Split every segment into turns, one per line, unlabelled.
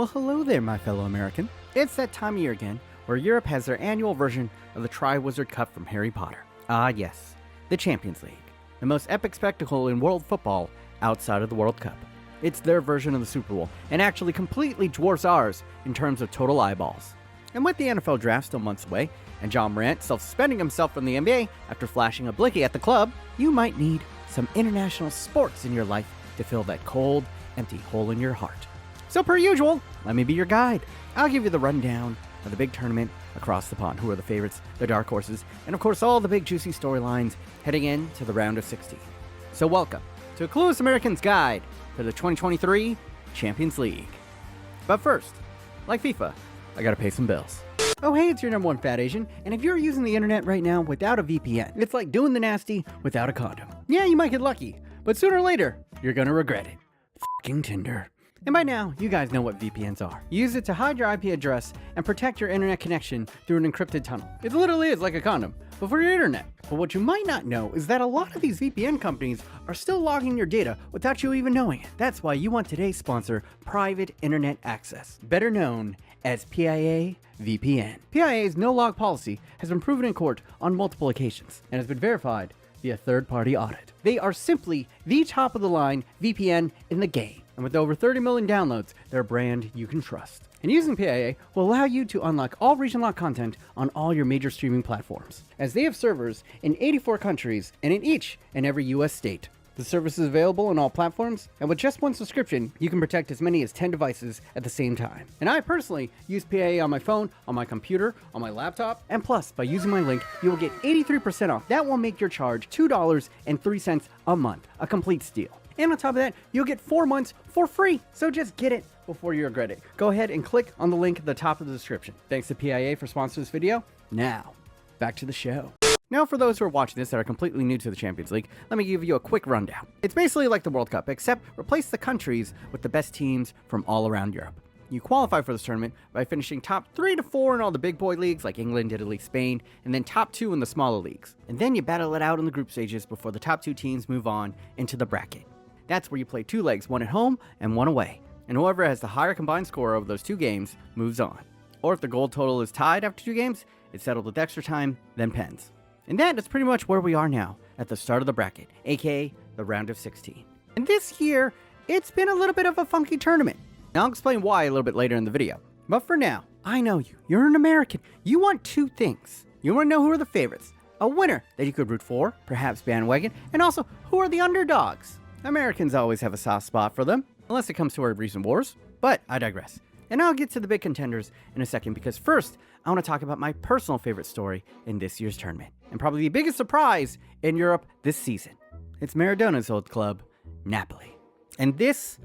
Well, hello there, my fellow American. It's that time of year again where Europe has their annual version of the Tri-Wizard Cup from Harry Potter. Ah, yes, the Champions League, the most epic spectacle in world football outside of the World Cup. It's their version of the Super Bowl, and actually completely dwarfs ours in terms of total eyeballs. And with the NFL draft still months away, and John Morant self-suspending himself from the NBA after flashing a blicky at the club, you might need some international sports in your life to fill that cold, empty hole in your heart. So per usual, let me be your guide. I'll give you the rundown of the big tournament across the pond, who are the favorites, the dark horses, and of course all the big juicy storylines heading into the round of 16. So welcome to a Clueless American's Guide to the 2023 Champions League. But first, like FIFA, I gotta pay some bills. Oh hey, it's your number one fat Asian, and if you're using the internet right now without a VPN, it's like doing the nasty without a condom. Yeah, you might get lucky, but sooner or later, you're gonna regret it. F***ing Tinder. And by now, you guys know what VPNs are. You use it to hide your IP address and protect your internet connection through an encrypted tunnel. It literally is like a condom, but for your internet. But what you might not know is that a lot of these VPN companies are still logging your data without you even knowing it. That's why you want today's sponsor, Private Internet Access, better known as PIA VPN. PIA's no-log policy has been proven in court on multiple occasions and has been verified via third-party audit. They are simply the top-of-the-line VPN in the game. And with over 30 million downloads, they're a brand you can trust. And using PIA will allow you to unlock all region-locked content on all your major streaming platforms, as they have servers in 84 countries and in each and every US state. The service is available on all platforms, and with just one subscription, you can protect as many as 10 devices at the same time. And I personally use PIA on my phone, on my computer, on my laptop, and plus, by using my link, you will get 83% off. That will make your charge $2.03 a month, a complete steal. And on top of that, you'll get 4 months for free. So just get it before you regret it. Go ahead and click on the link at the top of the description. Thanks to PIA for sponsoring this video. Now, back to the show. Now, for those who are watching this that are completely new to the Champions League, let me give you a quick rundown. It's basically like the World Cup, except replace the countries with the best teams from all around Europe. You qualify for this tournament by finishing top 3 to 4 in all the big boy leagues like England, Italy, Spain, and then top 2 in the smaller leagues. And then you battle it out in the group stages before the top 2 teams move on into the bracket. That's where you play 2 legs, one at home and one away. And whoever has the higher combined score of those 2 games moves on. Or if the goal total is tied after 2 games, it's settled with extra time, then pens. And that is pretty much where we are now, at the start of the bracket, aka the round of 16. And this year, it's been a little bit of a funky tournament. Now I'll explain why a little bit later in the video. But for now, I know you. You're an American. You want 2 things. You want to know who are the favorites, a winner that you could root for, perhaps bandwagon, and also who are the underdogs. Americans always have a soft spot for them, unless it comes to our recent wars, but I digress. And I'll get to the big contenders in a second, because first, I want to talk about my personal favorite story in this year's tournament, and probably the biggest surprise in Europe this season. It's Maradona's old club, Napoli. And this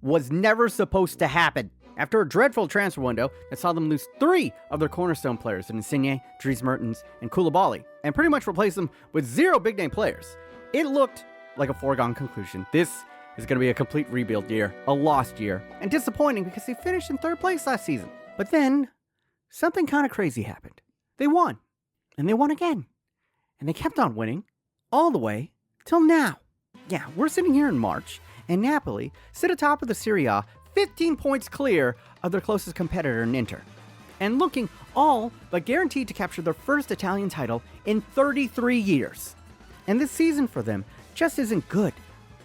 was never supposed to happen. After a dreadful transfer window that saw them lose 3 of their cornerstone players in Insigne, Dries Mertens, and Koulibaly, and pretty much replace them with 0 big-name players, it looked like a foregone conclusion. This is going to be a complete rebuild year, a lost year, and disappointing because they finished in 3rd place last season. But then, something kind of crazy happened. They won, and they won again, and they kept on winning all the way till now. Yeah, we're sitting here in March, and Napoli sit atop of the Serie A, 15 points clear of their closest competitor in Inter, and looking all but guaranteed to capture their first Italian title in 33 years. And this season for them just isn't good.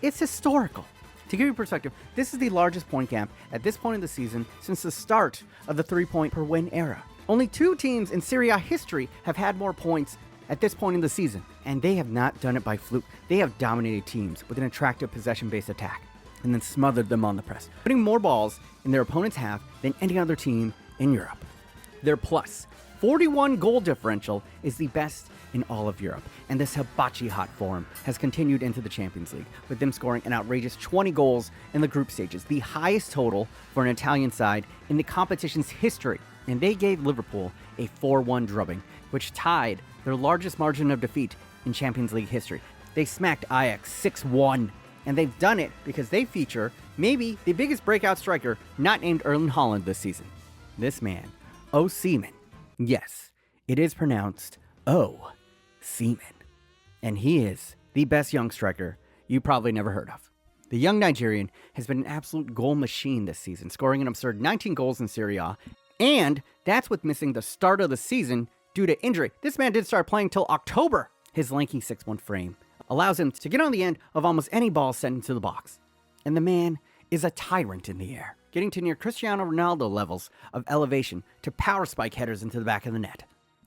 It's historical. To give you perspective, this is the largest point gap at this point in the season since the start of the 3-point per win era. Only 2 teams in Serie A history have had more points at this point in the season, and they have not done it by fluke. They have dominated teams with an attractive possession-based attack and then smothered them on the press, putting more balls in their opponent's half than any other team in Europe. Their plus 41 goal differential is the best in all of Europe, and this hibachi hot form has continued into the Champions League, with them scoring an outrageous 20 goals in the group stages, the highest total for an Italian side in the competition's history. And they gave Liverpool a 4-1 drubbing, which tied their largest margin of defeat in Champions League history. They smacked Ajax 6-1, and they've done it because they feature maybe the biggest breakout striker not named Erling Haaland this season. This man, Osimhen. Yes, it is pronounced O-Seaman. And he is the best young striker you probably never heard of. The young Nigerian has been an absolute goal machine this season, scoring an absurd 19 goals in Serie A, and that's with missing the start of the season due to injury. This man didn't start playing till October. His lanky 6'1" frame allows him to get on the end of almost any ball sent into the box. And the man is a tyrant in the air, getting to near Cristiano Ronaldo levels of elevation to power spike headers into the back of the net.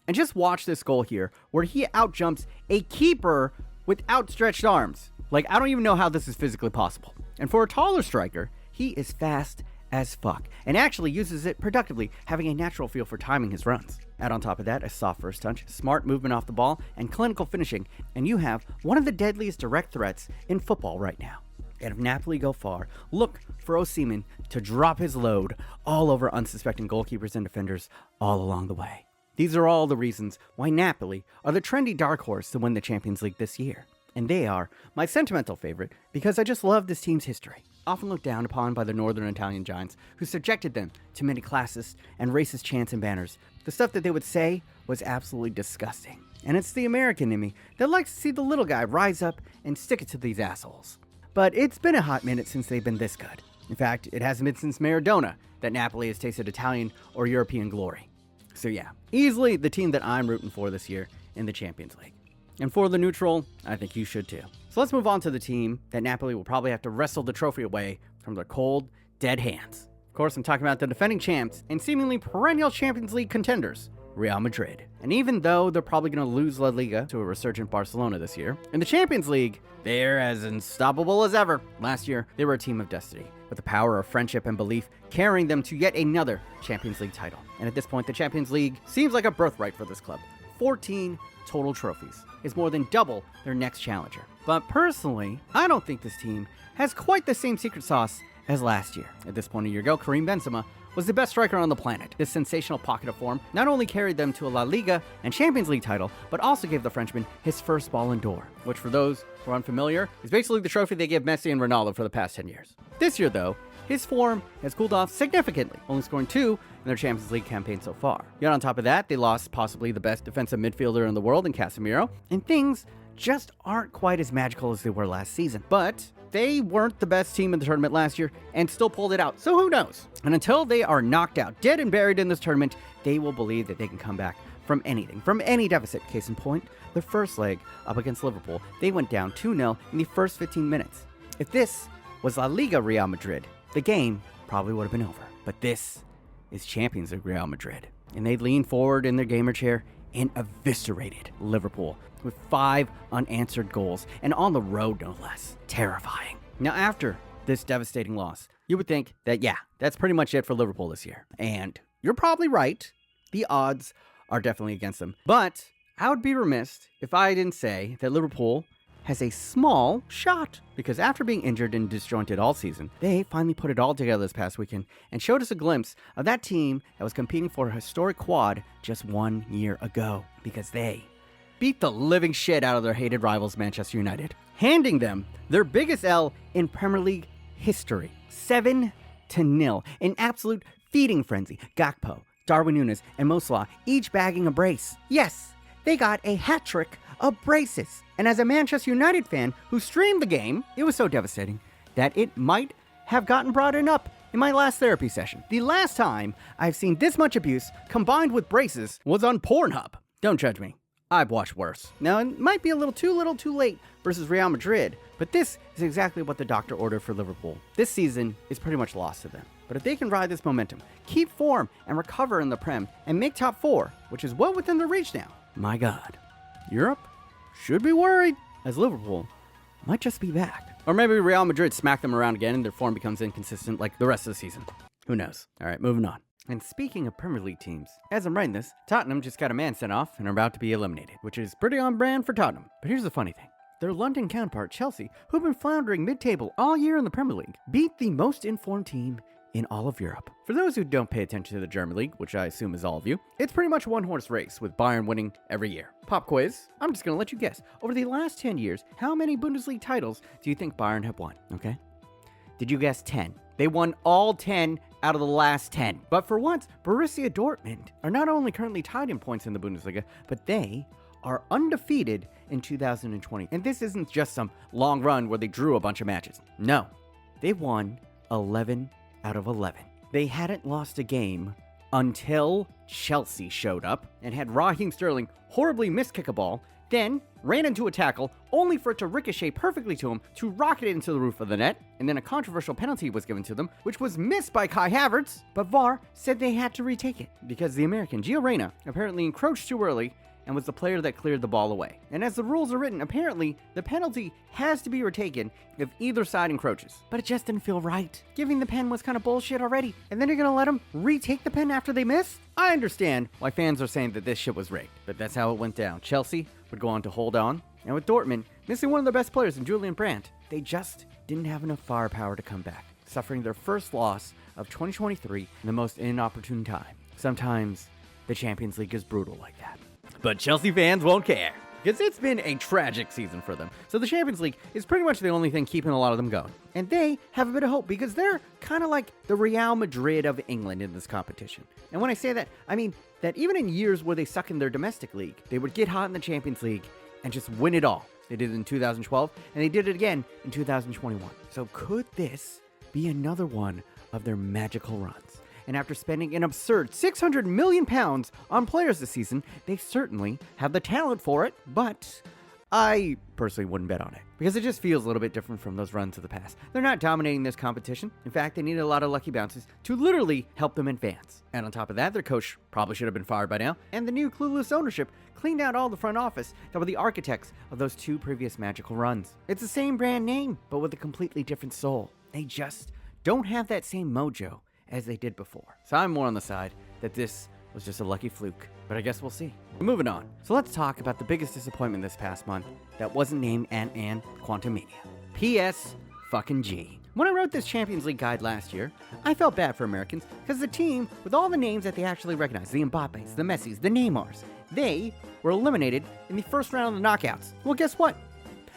And just watch this goal here, where he outjumps a keeper with outstretched arms. Like, I don't even know how this is physically possible. And for a taller striker, he is fast as fuck, and actually uses it productively, having a natural feel for timing his runs. Add on top of that a soft first touch, smart movement off the ball, and clinical finishing, and you have one of the deadliest direct threats in football right now. And if Napoli go far, look for Osimhen to drop his load all over unsuspecting goalkeepers and defenders all along the way. These are all the reasons why Napoli are the trendy dark horse to win the Champions League this year. And they are my sentimental favorite because I just love this team's history. Often looked down upon by the northern Italian giants who subjected them to many classist and racist chants and banners. The stuff that they would say was absolutely disgusting. And it's the American in me that likes to see the little guy rise up and stick it to these assholes. But it's been a hot minute since they've been this good. In fact, it hasn't been since Maradona that Napoli has tasted Italian or European glory. So yeah, easily the team that I'm rooting for this year in the Champions League. And for the neutral, I think you should too. So let's move on to the team that Napoli will probably have to wrestle the trophy away from their cold, dead hands. Of course, I'm talking about the defending champs and seemingly perennial Champions League contenders, Real Madrid. And even though they're probably going to lose La Liga to a resurgent Barcelona this year, in the Champions League, they're as unstoppable as ever. Last year, they were a team of destiny, with the power of friendship and belief carrying them to yet another Champions League title. And at this point, the Champions League seems like a birthright for this club. 14 total trophies is more than double their next challenger. But personally, I don't think this team has quite the same secret sauce as last year. At this point a year ago, Karim Benzema was the best striker on the planet. This sensational pocket of form not only carried them to a La Liga and Champions League title, but also gave the Frenchman his first Ballon d'Or, which for those who are unfamiliar, is basically the trophy they give Messi and Ronaldo for the past 10 years. This year though, his form has cooled off significantly, only scoring 2 in their Champions League campaign so far. Yet on top of that, they lost possibly the best defensive midfielder in the world in Casemiro, and things just aren't quite as magical as they were last season. But they weren't the best team in the tournament last year and still pulled it out, so who knows? And until they are knocked out, dead and buried in this tournament, they will believe that they can come back from anything, from any deficit. Case in point, their first leg up against Liverpool, they went down 2-0 in the first 15 minutes. If this was La Liga Real Madrid, the game probably would have been over. But this is Champions League Real Madrid. And they leaned forward in their gamer chair and eviscerated Liverpool with 5 unanswered goals, and on the road no less. Terrifying. Now after this devastating loss, you would think that yeah, that's pretty much it for Liverpool this year. And you're probably right. The odds are definitely against them. But I would be remiss if I didn't say that Liverpool has a small shot, because after being injured and disjointed all season, they finally put it all together this past weekend and showed us a glimpse of that team that was competing for a historic quad just 1 year ago, because they beat the living shit out of their hated rivals Manchester United, handing them their biggest L in Premier League history, 7-0, an absolute feeding frenzy. Gakpo, Darwin Núñez, and Mo Salah each bagging a brace. Yes, they got a hat trick of braces. And as a Manchester United fan who streamed the game, it was so devastating that it might have gotten brought up in my last therapy session. The last time I've seen this much abuse combined with braces was on Pornhub. Don't judge me. I've watched worse. Now, it might be a little too late versus Real Madrid, but this is exactly what the doctor ordered for Liverpool. This season is pretty much lost to them. But if they can ride this momentum, keep form, and recover in the Prem, and make top 4, which is well within their reach now, my God, Europe should be worried, as Liverpool might just be back. Or maybe Real Madrid smack them around again and their form becomes inconsistent like the rest of the season. Who knows? All right, moving on. And speaking of Premier League teams, as I'm writing this, Tottenham just got a man sent off and are about to be eliminated, which is pretty on brand for Tottenham. But here's the funny thing. Their London counterpart, Chelsea, who've been floundering mid-table all year in the Premier League, beat the most informed team in all of Europe. For those who don't pay attention to the German League, which I assume is all of you, it's pretty much a one-horse race, with Bayern winning every year. Pop quiz, I'm just gonna let you guess. Over the last 10 years, how many Bundesliga titles do you think Bayern have won, okay? Did you guess 10? They won all 10 out of the last 10. But for once, Borussia Dortmund are not only currently tied in points in the Bundesliga, but they are undefeated in 2020. And this isn't just some long run where they drew a bunch of matches. No, they won 11 out of 11. They hadn't lost a game until Chelsea showed up and had Raheem Sterling horribly miskick a ball, then ran into a tackle, only for it to ricochet perfectly to him to rocket it into the roof of the net, and then a controversial penalty was given to them, which was missed by Kai Havertz, but VAR said they had to retake it because the American, Gio Reyna, apparently encroached too early and was the player that cleared the ball away. And as the rules are written, apparently the penalty has to be retaken if either side encroaches. But it just didn't feel right. Giving the pen was kind of bullshit already, and then you're gonna let them retake the pen after they miss? I understand why fans are saying that this shit was rigged, but that's how it went down. Chelsea would go on to hold on, and with Dortmund missing one of their best players in Julian Brandt, they just didn't have enough firepower to come back, suffering their first loss of 2023 in the most inopportune time. Sometimes the Champions League is brutal like that. But Chelsea fans won't care, because it's been a tragic season for them. So the Champions League is pretty much the only thing keeping a lot of them going. And they have a bit of hope, because they're kind of like the Real Madrid of England in this competition. And when I say that, I mean that even in years where they suck in their domestic league, they would get hot in the Champions League and just win it all. They did it in 2012, and they did it again in 2021. So could this be another one of their magical runs? And after spending an absurd £600 million on players this season, they certainly have the talent for it, but I personally wouldn't bet on it, because it just feels a little bit different from those runs of the past. They're not dominating this competition. In fact, they needed a lot of lucky bounces to literally help them advance. And on top of that, their coach probably should have been fired by now, and the new Clueless ownership cleaned out all the front office that were the architects of those two previous magical runs. It's the same brand name, but with a completely different soul. They just don't have that same mojo as they did before. So I'm more on the side that this was just a lucky fluke, but I guess we'll see. Moving on. So let's talk about the biggest disappointment this past month that wasn't named Ant-Man Quantumania. PS fucking G. When I wrote this Champions League guide last year, I felt bad for Americans because the team with all the names that they actually recognize, the Mbappes, the Messis, the Neymars, they were eliminated in the first round of the knockouts. Well, guess what?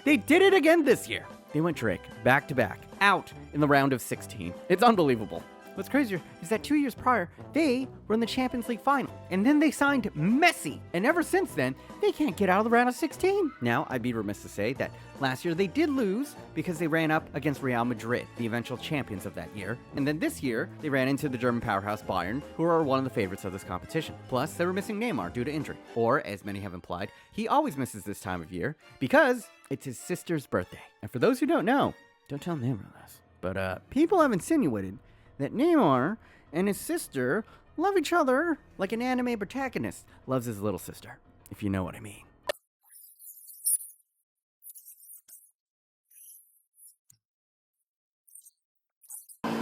They did it again this year. They went Drake, back to back, out in the round of 16. It's unbelievable. What's crazier is that 2 years prior, they were in the Champions League final, and then they signed Messi, and ever since then, they can't get out of the round of 16. Now, I'd be remiss to say that last year they did lose because they ran up against Real Madrid, the eventual champions of that year, and then this year, they ran into the German powerhouse Bayern, who are one of the favorites of this competition. Plus, they were missing Neymar due to injury, or, as many have implied, he always misses this time of year because it's his sister's birthday. And for those who don't know, don't tell Neymar this, but people have insinuated that Neymar and his sister love each other like an anime protagonist loves his little sister, if you know what I mean.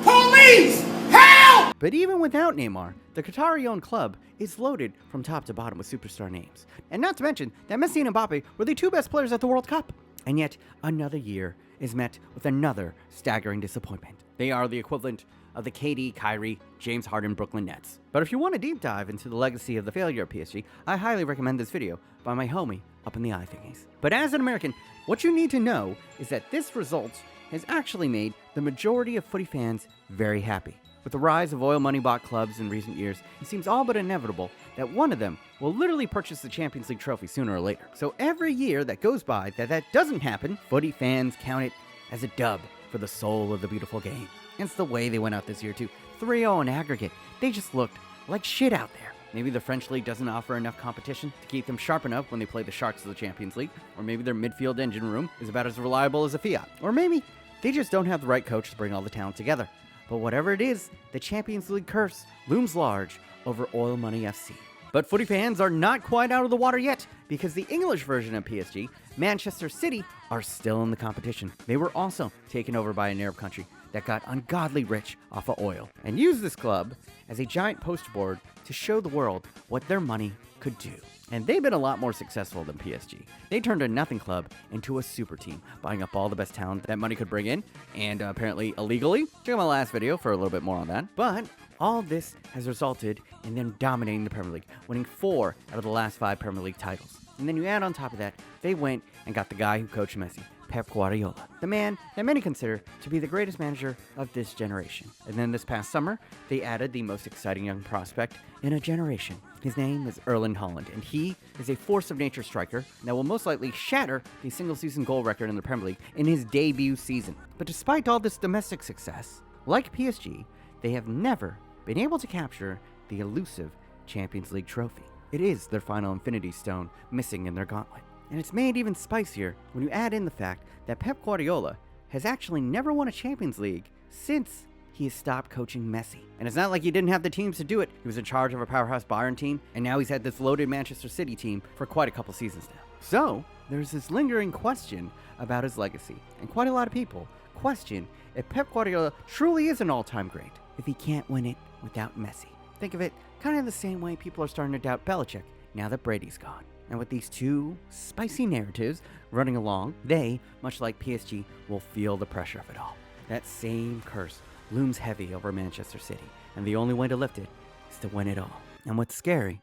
Police! Help! But even without Neymar, the Qatari-owned club is loaded from top to bottom with superstar names. And not to mention that Messi and Mbappe were the two best players at the World Cup. And yet, another year is met with another staggering disappointment. They are the equivalent of the KD, Kyrie, James Harden Brooklyn Nets. But if you want a deep dive into the legacy of the failure of PSG, I highly recommend this video by my homie up in the eye thingies. But as an American, what you need to know is that this result has actually made the majority of footy fans very happy. With the rise of oil money bought clubs in recent years, it seems all but inevitable that one of them will literally purchase the Champions League trophy sooner or later. So every year that goes by that doesn't happen, footy fans count it as a dub for the soul of the beautiful game. And it's the way they went out this year too. 3-0 in aggregate. They just looked like shit out there. Maybe the French league doesn't offer enough competition to keep them sharp enough when they play the Sharks of the Champions League. Or maybe their midfield engine room is about as reliable as a Fiat. Or maybe they just don't have the right coach to bring all the talent together. But whatever it is, the Champions League curse looms large over Oil Money FC. But footy fans are not quite out of the water yet, because the English version of PSG, Manchester City, are still in the competition. They were also taken over by an Arab country that got ungodly rich off of oil, and used this club as a giant poster board to show the world what their money could do. And they've been a lot more successful than PSG. They turned a nothing club into a super team, buying up all the best talent that money could bring in, and apparently illegally. Check out my last video for a little bit more on that. But all this has resulted in them dominating the Premier League, winning 4 out of the last 5 Premier League titles. And then you add on top of that, they went and got the guy who coached Messi, Pep Guardiola, the man that many consider to be the greatest manager of this generation. And then this past summer, they added the most exciting young prospect in a generation, His name is Erling Haaland, and he is a force of nature striker that will most likely shatter the single-season goal record in the Premier League in his debut season. But despite all this domestic success, like PSG, they have never been able to capture the elusive Champions League trophy. It is their final Infinity Stone missing in their gauntlet. And it's made even spicier when you add in the fact that Pep Guardiola has actually never won a Champions League since he has stopped coaching Messi. And it's not like he didn't have the teams to do it. He was in charge of a powerhouse Bayern team, and now he's had this loaded Manchester City team for quite a couple seasons now. So, there's this lingering question about his legacy, and quite a lot of people question if Pep Guardiola truly is an all-time great, if he can't win it without Messi. Think of it kind of the same way people are starting to doubt Belichick now that Brady's gone. And with these two spicy narratives running along, they, much like PSG, will feel the pressure of it all. That same curse looms heavy over Manchester City, and the only way to lift it is to win it all. And what's scary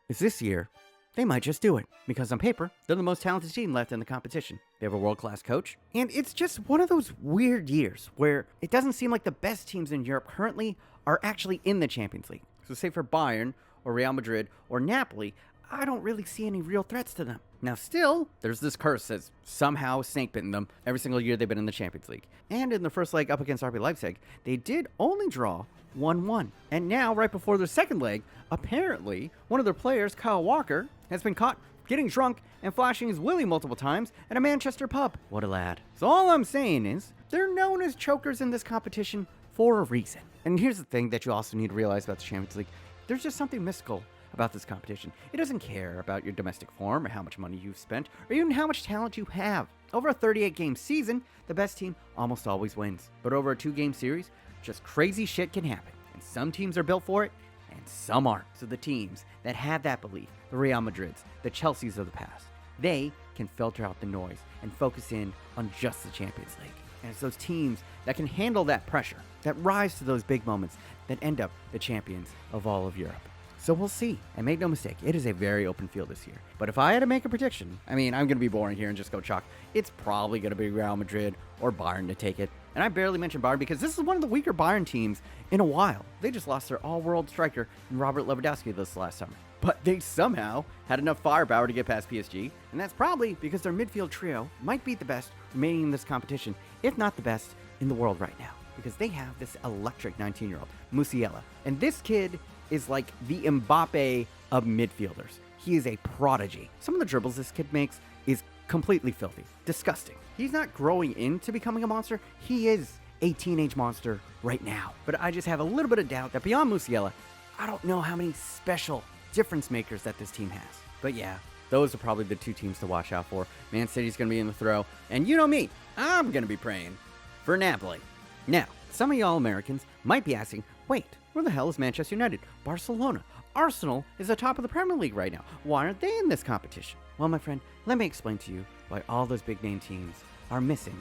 is this year, they might just do it, because on paper, they're the most talented team left in the competition. They have a world-class coach, and it's just one of those weird years where it doesn't seem like the best teams in Europe currently are actually in the Champions League. So say for Bayern, or Real Madrid, or Napoli, I don't really see any real threats to them. Now still, there's this curse that's somehow snake-bitten them every single year they've been in the Champions League. And in the first leg up against RB Leipzig, they did only draw 1-1. And now, right before their second leg, apparently, one of their players, Kyle Walker, has been caught getting drunk and flashing his willy multiple times at a Manchester pub. What a lad. So all I'm saying is, they're known as chokers in this competition for a reason. And here's the thing that you also need to realize about the Champions League. There's just something mystical about this competition. It doesn't care about your domestic form or how much money you've spent or even how much talent you have. Over a 38-game season, the best team almost always wins. But over a 2-game series, just crazy shit can happen. And some teams are built for it, and some aren't. So the teams that have that belief, the Real Madrids, the Chelseas of the past, they can filter out the noise and focus in on just the Champions League. And it's those teams that can handle that pressure, that rise to those big moments, that end up the champions of all of Europe. So we'll see. And make no mistake, it is a very open field this year. But if I had to make a prediction, I'm going to be boring here and just go chalk. It's probably going to be Real Madrid or Bayern to take it. And I barely mentioned Bayern because this is one of the weaker Bayern teams in a while. They just lost their all-world striker in Robert Lewandowski this last summer. But they somehow had enough firepower to get past PSG. And that's probably because their midfield trio might be the best remaining in this competition, if not the best in the world right now. Because they have this electric 19-year-old, Musiala. And this kid is like the Mbappe of midfielders. He is a prodigy. Some of the dribbles this kid makes is completely filthy, disgusting. He's not growing into becoming a monster. He is a teenage monster right now. But I just have a little bit of doubt that beyond Musiala, I don't know how many special difference makers that this team has. But yeah, those are probably the two teams to watch out for. Man City's going to be in the throw. And you know me, I'm going to be praying for Napoli. Now, some of y'all Americans might be asking, wait, where the hell is Manchester United? Barcelona? Arsenal is the top of the Premier League right now. Why aren't they in this competition? Well, my friend, let me explain to you why all those big name teams are missing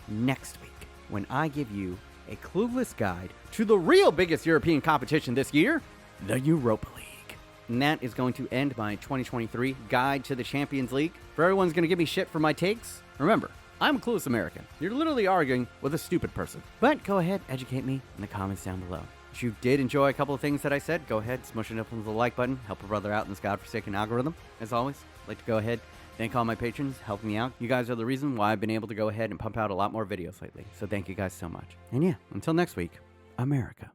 next week when I give you a clueless guide to the real biggest European competition this year, the Europa League. And that is going to end my 2023 guide to the Champions League. For everyone's going to give me shit for my takes, remember, I'm a clueless American. You're literally arguing with a stupid person. But go ahead, educate me in the comments down below. If you did enjoy a couple of things that I said, go ahead, smush it up with the like button, help a brother out in this godforsaken algorithm. As always, I'd like to go ahead, thank all my patrons, helping me out. You guys are the reason why I've been able to go ahead and pump out a lot more videos lately. So thank you guys so much. And yeah, until next week, America.